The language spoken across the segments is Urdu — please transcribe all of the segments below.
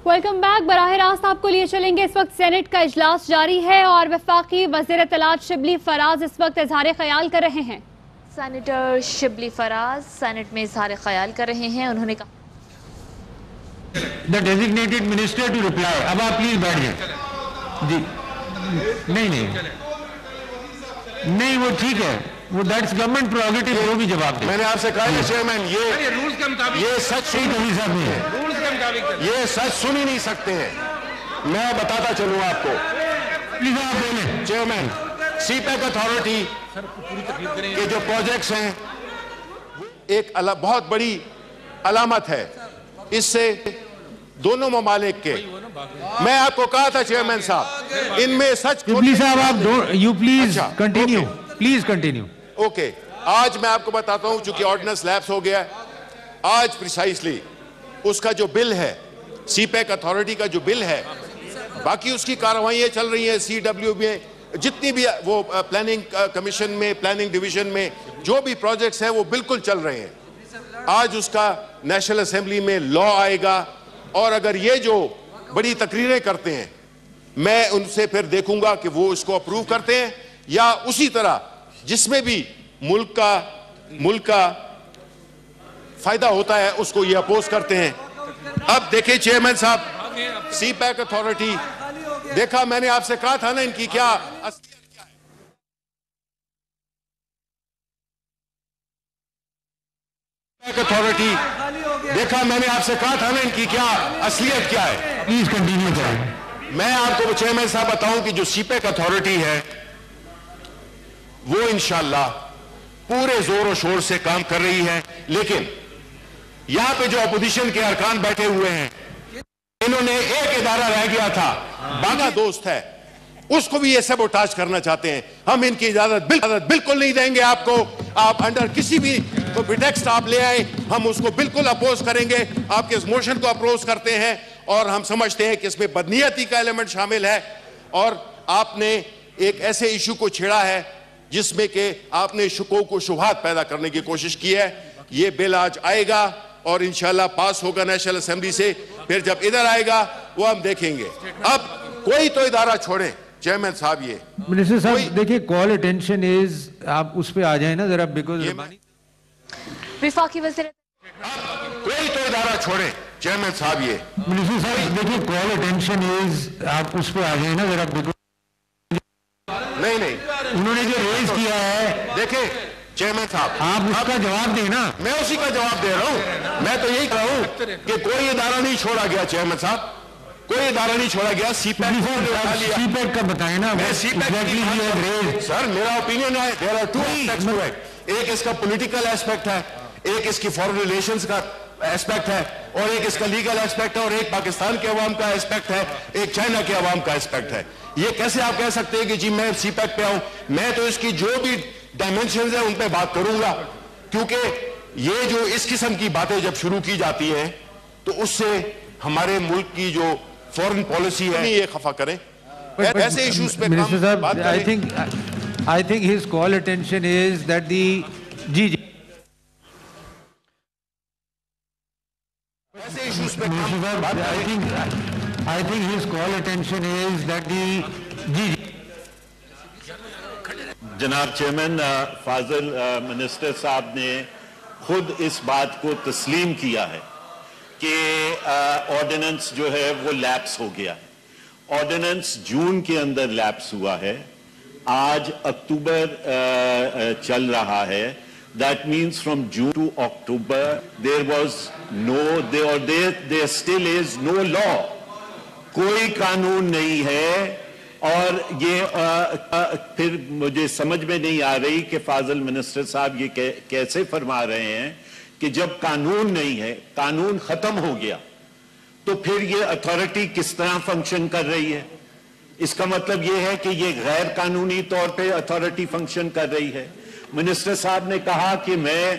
Welcome back. براہ راست آپ کو لیے چلیں گے. اس وقت سینٹ کا اجلاس جاری ہے اور وفاقی وزیر اطلاعات شبلی فراز اس وقت اظہار خیال کر رہے ہیں. سینیٹر شبلی فراز سینٹ میں اظہار خیال کر رہے ہیں. انہوں نے کہا The designated minister to reply. اب آپ پلیز بیٹھ جائیں. جی نہیں وہ ٹھیک ہے, وہ دیٹس گورنمنٹ پروگیٹو, وہ بھی جواب دیں. میں نے آپ سے کہا ہے چیئرمین, یہ سچ صحیح طریقے سے نہیں ہے, یہ سچ سن ہی نہیں سکتے ہیں. میں بتاتا چلوں آپ کو. پلیز آپ بولیں. چیئرمین, سی پیک اتھارٹی کے جو پروجیکٹس ہیں ایک بہت بڑی علامت ہے. اس سے دونوں ممالک کے, میں آپ کو کہا تھا چیئرمین صاحب, ان میں سچ پلیز صاحب آپ you please continue, please continue. Okay, آج میں آپ کو بتاتا ہوں, چونکہ آرڈیننس لیپس ہو گیا ہے, آج پریسائسلی اس کا جو بل ہے, سی پیک اتھارٹی کا جو بل ہے, باقی اس کی کارروائیاں چل رہی ہیں سی ڈبلیو میں, جتنی بھی وہ پلاننگ کمیشن میں, پلاننگ ڈویژن میں جو بھی پروجیکٹس ہیں وہ بالکل چل رہے ہیں. آج اس کا نیشنل اسمبلی میں لا آئے گا, اور اگر یہ جو بڑی تقریریں کرتے ہیں, میں ان سے پھر دیکھوں گا کہ وہ اس کو اپروو کرتے ہیں یا اسی طرح جس میں بھی ملک کا فائدہ ہوتا ہے اس کو یہ اپوز کرتے ہیں. اب دیکھیں چیئرمین صاحب, سی پیک اتھارٹی, دیکھا میں نے آپ سے کہا تھا نا ان کی کیا اتھارٹی, دیکھا میں نے آپ سے کہا تھا نا ان کی کیا اصلیت کیا ہے. پلیز کنٹینیو کریں. میں آپ کو چیئرمین صاحب بتاؤں کہ جو سی پیک اتھارٹی ہے وہ انشاءاللہ پورے زور و شور سے کام کر رہی ہے, لیکن یہاں پہ جو اپوزیشن کے ارکان بیٹھے ہوئے ہیں, انہوں نے ایک ادارہ رہ گیا تھا, باقی دوست ہے, اس کو بھی یہ سیبوٹاج کرنا چاہتے ہیں. ہم ان کی اجازت بالکل نہیں دیں گے آپ کو. آپ انڈر کسی بھی پریٹیکسٹ آپ لے آئیں, ہم اس کو بالکل اپوز کریں گے. آپ کے اس موشن کو اپوز کرتے ہیں اور ہم سمجھتے ہیں کہ اس میں بدنیتی کا ایلیمنٹ شامل ہے, اور آپ نے ایک ایسے ایشو کو چھیڑا ہے جس میں کہ آپ نے شکوک و شبہات پیدا کرنے کی کوشش کی ہے. یہ بل آج آئے گا اور انشاءاللہ پاس ہوگا نیشنل اسمبلی سے, پھر جب ادھر آئے گا وہ ہم دیکھیں گے. اب کوئی تو ادارہ چھوڑیں چیئرمین صاحب. یہ منسٹر صاحب دیکھیں, کال اٹینشن از, آپ اس پہ آ جائیں نا ذرا, بیکوز وفاقی وزیر کوئی تو ادارہ چھوڑیں چیئرمین صاحب. یہ منسٹر صاحب دیکھیں, کال اٹینشن از, آپ اس پہ آ جائیں نا ذرا, بیکوز نہیں انہوں نے جو ریز کیا ہے, دیکھیں چیئرمین صاحب, آپ اس کا جواب دیں نا. میں اسی کا جواب دے رہا ہوں. میں تو یہی کہہ رہا ہوں کہ کوئی ادارہ نہیں چھوڑا گیا چیئرمین صاحب, کوئی ادارہ نہیں چھوڑا گیا. سی پیک کا بتائیں نا. سر میرا اوپینین ہے, there are two aspects to it. ایک اس کا پولیٹیکل ایسپیکٹ ہے, ایک اس کی فورن ریلیشنز کا ایسپیکٹ ہے, اور ایک اس کا لیگل ایسپیکٹ ہے, اور ایک پاکستان کے عوام کا ایسپیکٹ ہے, ایک چائنا کے عوام کا ایسپیکٹ ہے. یہ کیسے آپ کہہ سکتے ہیں کہ جی میں سی پیک پہ آؤں؟ میں تو اس کی جو بھی ڈائمنشنز ہیں ان پہ بات کروں گا, کیونکہ یہ جو اس قسم کی باتیں جب شروع کی جاتی ہیں تو اس سے ہمارے ملک کی جو فورن پالیسی ہے یہ خفا کریں. ایسے ایشوز پہ بات کریں. I think his call attention is that the I think his call attention is that the جناب چیئرمین, فاضل منسٹر صاحب نے خود اس بات کو تسلیم کیا ہے کہ آرڈیننس جو ہے وہ لیپس ہو گیا ہے. آرڈیننس جون کے اندر لیپس ہوا ہے, آج اکتوبر چل رہا ہے. That means from June to October there was no, there still is no law. کوئی قانون نہیں ہے, اور یہ پھر مجھے سمجھ میں نہیں آ رہی کہ فاضل منسٹر صاحب یہ کیسے فرما رہے ہیں کہ جب قانون نہیں ہے, قانون ختم ہو گیا, تو پھر یہ اتھارٹی کس طرح فنکشن کر رہی ہے. اس کا مطلب یہ ہے کہ یہ غیر قانونی طور پہ اتھارٹی فنکشن کر رہی ہے. منسٹر صاحب نے کہا کہ میں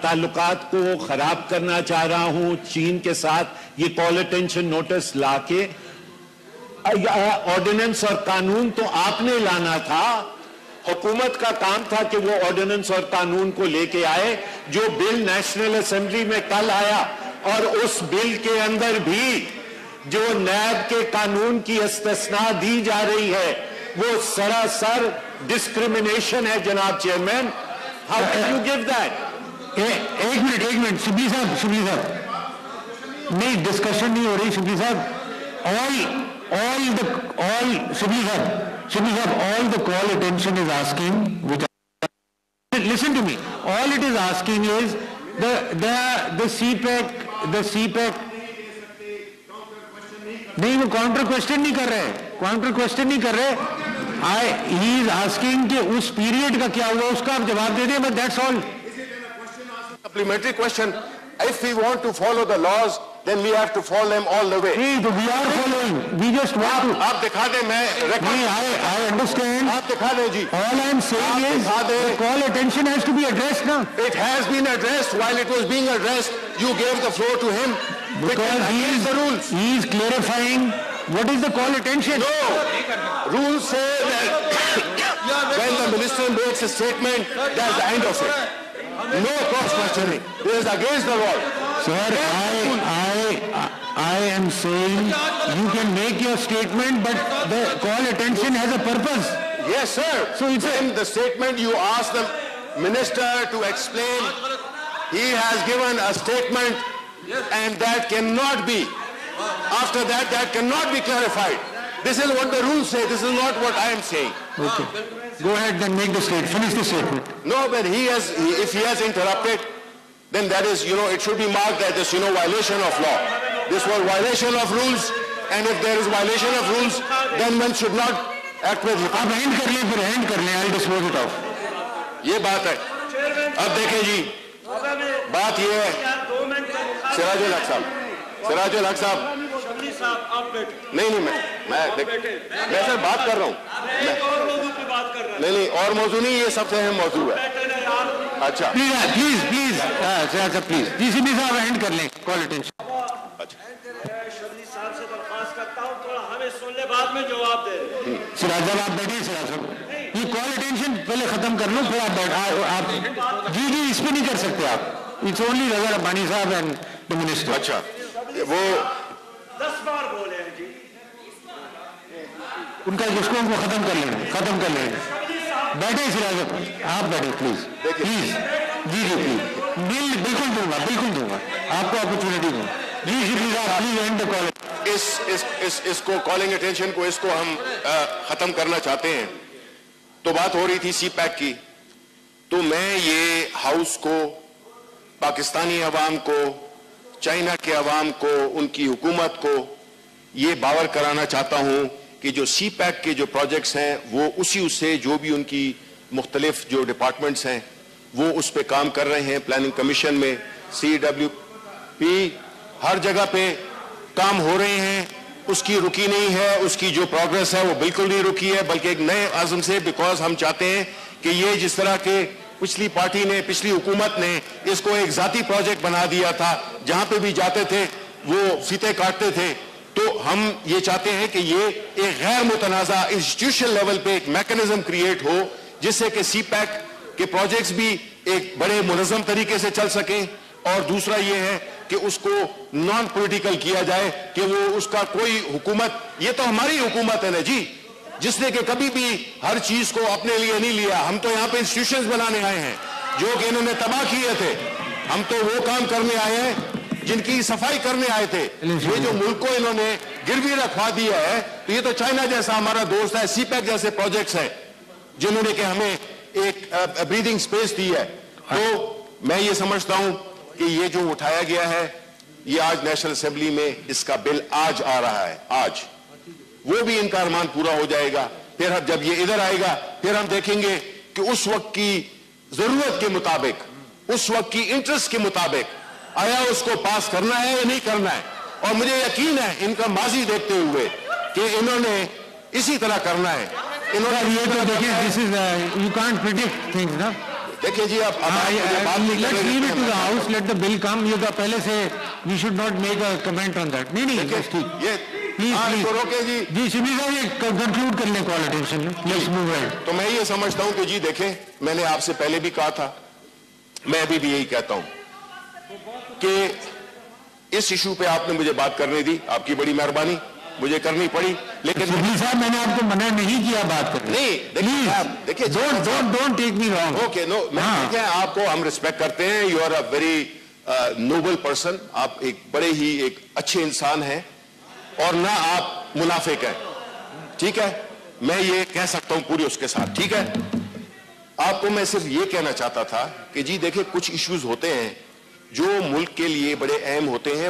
تعلقات کو خراب کرنا چاہ رہا ہوں چین کے ساتھ. یہ کال اٹینشن نوٹس لا کے آرڈیننس اور قانون تو آپ نے لانا تھا, حکومت کا کام تھا کہ وہ آرڈیننس اور قانون کو لے کے آئے. جو بل نیشنل اسمبلی میں کل آیا, اور اس بل کے اندر بھی جو نیب کے قانون کی استثناء دی جا رہی ہے وہ سراسر ڈسکریمنیشن ہے جناب chairman. How can you give that? ایک منٹ شبلی صاحب نہیں ڈسکشن نہیں ہو رہی. شبلی صاحب شبلی صاحب all the call attention is asking, listen to me, all it is asking is the CPEC نہیں وہ کاؤنٹر کوشچن نہیں کر رہے he is asking کہ اس پیریڈ کا کیا ہوا اس کا آپ جواب دے دیں, but that's all. Supplementary question. If we want to follow the laws, then we have to follow them all the way. We are following. We just want to. آپ دکھا دیں. میں I understand. آپ دکھا دیں جی. All I am saying is the call attention has to be addressed now. It has been addressed. While it was being addressed, you gave the floor to him. Because he is clarifying what is the call attention. No. Rules say that when the minister makes a statement, that's the end of it. No cross-questioning. It is against the law. Sir, I am saying you can make your statement, but the call attention has a purpose. Yes, sir. So in the statement you ask the minister to explain. He has given a statement, and that cannot be. After that, that cannot be clarified. This is what the rules say. This is not what I am saying. Okay. Go ahead, then make the statement. Finish the statement. No, but if he has interrupted, then that is, it should be marked that this, violation of law. This was violation of rules, and if there is violation of rules, then one should not act with it. آپ end کر لیں, I'll dispose it off. یہ بات ہے. اب دیکھیں جی, بات یہ ہے, سراج الحق صاحب, نہیں میں سر بات کر رہا ہوں. نہیں اور موضوع نہیں, یہ سب سے اہم موضوع ہے. اچھا پلیز جی سی بی صاحب اینڈ کر لیں کال اٹینشن. سراج صاحب آپ بیٹھیں. سراج صاحب یہ کال اٹینشن پہلے ختم کر لو, پھر آپ بیٹھ. جی اس پہ نہیں کر سکتے آپ. اٹس اونلی رضا ربانی صاحب اینڈ دی منسٹر. اچھا وہ 10 بار بولے ہیں جی, ان کا جس کو ختم کر لیں. بیٹھے سراج آپ بیٹھے پلیز. جی پلیز بالکل دوں گا آپ کو اپرچونٹی دوں. جی پلیز اینڈ دا کال. اس کو کالنگ اٹینشن کو اس کو ہم ختم کرنا چاہتے ہیں. تو بات ہو رہی تھی سی پیک کی, تو میں یہ ہاؤس کو, پاکستانی عوام کو, چائنا کے عوام کو, ان کی حکومت کو یہ باور کرانا چاہتا ہوں کہ جو سی پیک کے جو پروجیکٹس ہیں وہ اسی سے جو بھی ان کی مختلف جو ڈپارٹمنٹس ہیں وہ اس پہ کام کر رہے ہیں. پلاننگ کمیشن میں, CWP, ہر جگہ پہ کام ہو رہے ہیں. اس کی رکی نہیں ہے, اس کی جو پروگرس ہے وہ بالکل نہیں رکی ہے, بلکہ ایک نئے عزم سے. بیکاز ہم چاہتے ہیں کہ یہ جس طرح کے پچھلی پارٹی نے, پچھلی حکومت نے اس کو ایک ذاتی پروجیکٹ بنا دیا تھا, جہاں پہ بھی جاتے تھے وہ فیتے کاٹتے تھے, تو ہم یہ چاہتے ہیں کہ یہ ایک غیر متنازع انسٹیٹیوشن لیول پہ ایک میکنزم کریٹ ہو جس سے کہ سی پیک کے پروجیکٹس بھی ایک بڑے منظم طریقے سے چل سکیں. اور دوسرا یہ ہے کہ اس کو نان پولیٹیکل کیا جائے, کہ وہ اس کا کوئی حکومت, یہ تو ہماری حکومت ہے نا جی, جس نے کہ کبھی بھی ہر چیز کو اپنے لیے نہیں لیا. ہم تو یہاں پہ انسٹیٹیوشنز بنانے آئے ہیں جو کہ انہوں نے تباہ کیے تھے. ہم تو وہ کام کرنے آئے ہیں جن کی صفائی کرنے آئے تھے. یہ جو ملک کو انہوں نے گروی رکھوا دیا ہے, تو یہ تو چائنا جیسا ہمارا دوست ہے, سی پیک جیسے پروجیکٹس ہیں جنہوں نے کہ ہمیں ایک بریدنگ سپیس دی ہے. تو میں یہ سمجھتا ہوں کہ یہ جو اٹھایا گیا ہے, یہ آج نیشنل اسمبلی میں اس کا بل آج آ رہا ہے, آج وہ بھی ان کا ارمان پورا ہو جائے گا. پھر جب یہ ادھر آئے گا پھر ہم دیکھیں گے کہ اس وقت کی ضرورت کے مطابق, اس وقت کی انٹرسٹ کے مطابق آیا اس کو پاس کرنا ہے یا نہیں کرنا ہے. اور مجھے یقین ہے ان کا ماضی دیکھتے ہوئے کہ انہوں نے اسی طرح کرنا ہے. انہوں نے یہ تو دیکھیں, you can't predict things نا. دیکھیں جی, اب let's leave it to the house, let the bill come. یہ تو پہلے سے we should not make a comment on that. نہیں پلیز جی شبلی صاحب یہ کنکلوڈ کر لیں کال اٹینشن. Let's move ahead. تو میں یہ سمجھتا ہوں کہ جی دیکھیں, میں نے آپ سے پہلے بھی کہا تھا, میں ابھی بھی یہی کہتا ہوں کہ اس ایشو پہ آپ نے مجھے بات کرنے دی, آپ کی بڑی مہربانی, مجھے کرنی پڑی, لیکن شبلی صاحب میں نے آپ کو منع نہیں کیا بات کرنے. نہیں, دیکھیے don't take me wrong. Okay, no, میں آپ کو ہم ریسپیکٹ کرتے ہیں, you are a very noble person, آپ ایک بڑے ہی ایک اچھے انسان ہیں, اور نہ آپ منافق ہیں, ٹھیک ہے, میں یہ کہہ سکتا ہوں پوری اس کے ساتھ, ٹھیک ہے. آپ کو میں صرف یہ کہنا چاہتا تھا کہ جی دیکھیں کچھ ایشوز ہوتے ہیں جو ملک کے لیے بڑے اہم ہوتے ہیں,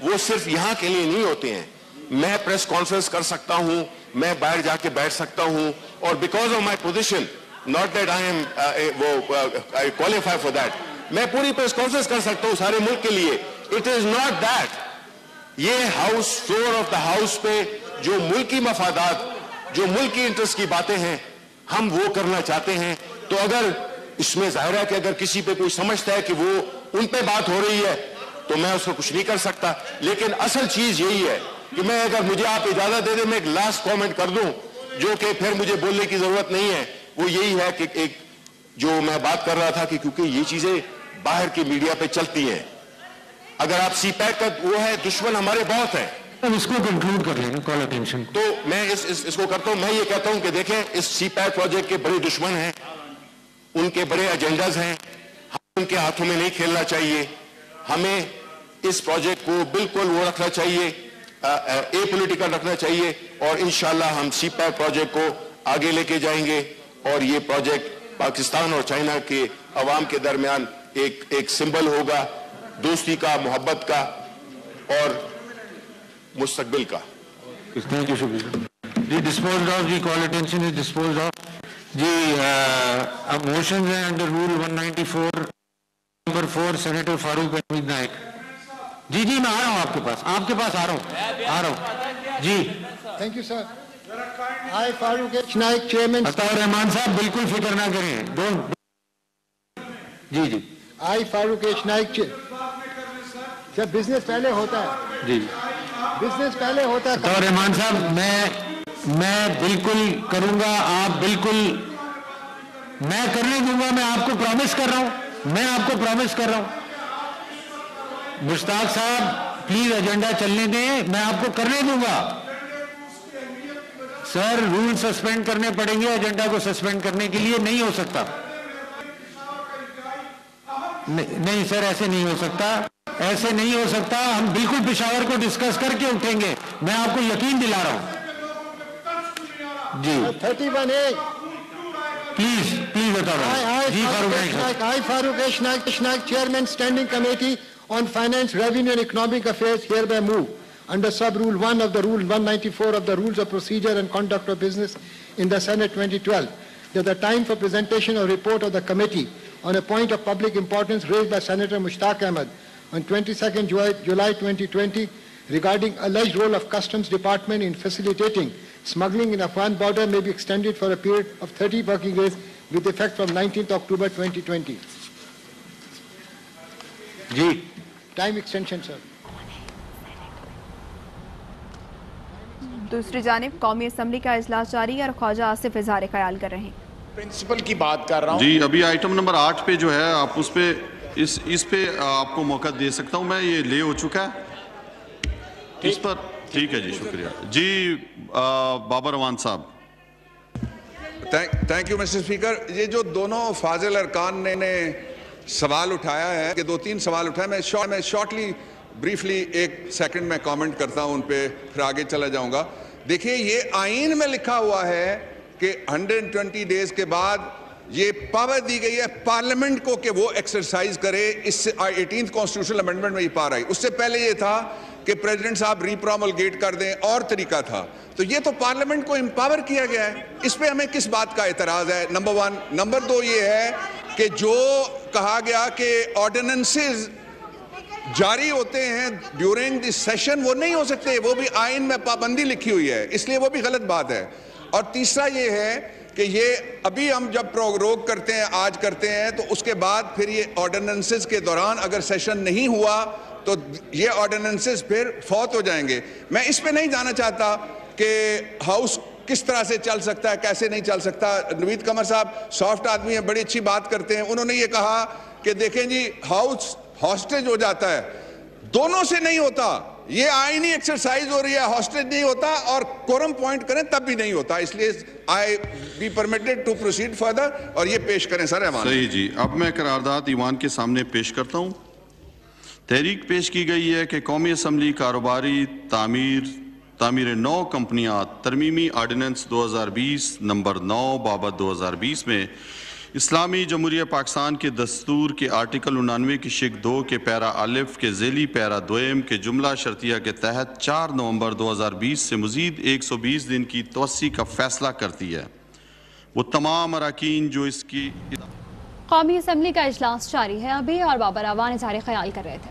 وہ صرف یہاں کے لیے نہیں ہوتے ہیں. میں پریس کانفرنس کر سکتا ہوں, میں باہر جا کے بیٹھ سکتا ہوں, اور because of my position, not that I am qualify for that, میں پوری پریس کانفرنس کر سکتا ہوں سارے ملک کے لیے. It is not that. یہ house, floor of the house پہ جو ملکی مفادات, جو ملکی انٹرسٹ کی باتیں ہیں, ہم وہ کرنا چاہتے ہیں. تو اگر اس میں ظاہر ہے کہ اگر کسی پہ کوئی سمجھتا ہے کہ وہ ان پہ بات ہو رہی ہے تو میں اس کو کچھ نہیں کر سکتا, لیکن اصل چیز یہی ہے کہ میں, اگر مجھے آپ اجازت دے دیں, میں ایک لاسٹ کامنٹ کر دوں جو کہ پھر مجھے بولنے کی ضرورت نہیں ہے. وہ یہی ہے کہ ایک جو میں بات کر رہا تھا کہ کیونکہ یہ چیزیں باہر کی میڈیا پہ چلتی ہیں, اگر آپ سی پیک کا وہ ہے, دشمن ہمارے بہت ہیں, اس کو کنکلوڈ کر لیں, کال اٹینشن. تو میں اس کو کرتا ہوں. میں یہ کہتا ہوں کہ دیکھیں اس سی پیک پروجیکٹ کے بڑے دشمن ہیں, ان کے بڑے ایجنڈاز ہیں, ہم ان کے ہاتھوں میں نہیں کھیلنا چاہیے. ہمیں اس پروجیکٹ کو بالکل وہ رکھنا چاہیے, اے پولیٹیکل رکھنا چاہیے, اور انشاءاللہ ہم سی پیک پروجیکٹ کو آگے لے کے جائیں گے, اور یہ پروجیکٹ پاکستان اور چائنا کے عوام کے درمیان ایک سمبل ہوگا دوستی کا, محبت کا اور مستقبل کا. تھینک یو شکریہ جی. ڈسپوزڈ آف جی, call attention is disposed of جی. اب موشنز ہیں under rule 194 number 4 senator Farooq Hamid Naik. جی میں آ رہا ہوں آپ کے پاس آ رہا ہوں جی. Thank you sir. I Farooq H Naik, chairman. Ata ur-Rahman صاحب بالکل فکر نہ کریں. جی آئی فاروق ایچ نائک. جب بزنس پہلے ہوتا ہے, جی بزنس پہلے ہوتا ہے. عطا الرحمان صاحب میں بالکل کروں گا, آپ بالکل, میں کرنے دوں گا, میں آپ کو پرامس کر رہا ہوں, مشتاق صاحب پلیز ایجنڈا چلنے دیں, میں آپ کو کرنے دوں گا. سر رول سسپینڈ کرنے پڑیں گے, ایجنڈا کو سسپینڈ کرنے کے لیے نہیں ہو سکتا. نہیں سر, ایسے نہیں ہو سکتا, ہم بالکل پشاور کو ڈسکس کر کے اٹھیں گے, میں آپ کو یقین دلا رہا ہوں. جی 31A. پلیز جی I Farooq H. Naik, Chairman Standing Committee on Finance, Revenue and Economic Affairs, hereby move under sub-rule 1 of the Rule 194 of the Rules of Procedure and Conduct of Business in the Senate 2012 that the time for presentation of report of the committee on a point of public importance raised by Senator Mushtaq Ahmed on 22nd July 2020 regarding alleged role of Customs Department in facilitating smuggling in Afghan border may be extended for a period of 30 working days with effect from 19th October 2020. جی Time extension, sir. دوسری جانب قومی اسمبلی کا اجلاس جاری ہے اور خواجہ آصف اظہار خیال کر رہے ہیں. پرنسپل کی بات کر رہا ہوں. جی ابھی آئٹم نمبر 8 پہ جو ہے آپ اس پہ اس پہ آپ کو موقع دے سکتا ہوں میں, یہ لے ہو چکا ہے اس پر. ٹھیک ہے جی, شکریہ جی. بابر روان صاحب. Thank you mister speaker. یہ جو دونوں فاضل ارکان نے سوال اٹھایا ہے کہ 2-3 سوال اٹھائے, میں شارٹلی بریفلی 1 سیکنڈ میں کامنٹ کرتا ہوں ان پہ, پھر آگے چلا جاؤں گا. دیکھیں یہ آئین میں لکھا ہوا ہے کہ 120 ڈیز کے بعد یہ پاور دی گئی ہے پارلیمنٹ کو کہ وہ ایکسرسائز کرے. اس سے 18th کانسٹیٹیوشنل امینڈمنٹ میں یہ پار آئی. اس سے پہلے یہ تھا کہ پریزیڈنٹ صاحب ریپروملگیٹ کر دیں, اور طریقہ تھا. تو یہ تو پارلیمنٹ کو امپاور کیا گیا ہے, اس پہ ہمیں کس بات کا اعتراض ہے؟ نمبر 1. نمبر 2 یہ ہے کہ جو کہا گیا کہ آرڈیننسز جاری ہوتے ہیں ڈیورنگ دی سیشن, وہ نہیں ہو سکتے, وہ بھی آئین میں پابندی لکھی ہوئی ہے, اس لیے وہ بھی غلط بات ہے. اور تیسرا یہ ہے کہ یہ ابھی ہم جب پروروگ کرتے ہیں, آج کرتے ہیں, تو اس کے بعد پھر یہ آرڈیننسز کے دوران اگر سیشن نہیں ہوا تو یہ آرڈیننسز پھر فوت ہو جائیں گے. میں اس پہ نہیں جانا چاہتا کہ ہاؤس کس طرح سے چل سکتا ہے, کیسے نہیں چل سکتا. نوید قمر صاحب سافٹ آدمی ہیں, بڑی اچھی بات کرتے ہیں. انہوں نے یہ کہا کہ دیکھیں جی ہاؤس ہاسٹیج ہو جاتا ہے دونوں سے نہیں ہوتا. یہ آئینی ایکسرسائز ہو رہی ہے, ہاسٹیج نہیں ہوتا, اور کورم پوائنٹ کریں تب بھی نہیں ہوتا. اس لیے I be permitted to proceed further, اور یہ پیش کریں سر ایوان. صحیح جی. اب میں قرارداد ایوان کے سامنے پیش کرتا ہوں. تحریک پیش کی گئی ہے کہ قومی اسمبلی کاروباری تعمیر 9 کمپنیاں ترمیمی آرڈیننس 2020 نمبر 9 بابت 2020 میں اسلامی جمہوریہ پاکستان کے دستور کے آرٹیکل 99 کی شق 2 کے پیرا الف کے ذیلی پیرا دویم کے جملہ شرطیہ کے تحت 4 نومبر 2020 سے مزید 120 دن کی توسیع کا فیصلہ کرتی ہے. وہ تمام اراکین جو اس کی قومی اسمبلی کا اجلاس جاری ہے ابھی, اور بابر اعوان اظہار خیال کر رہے تھے.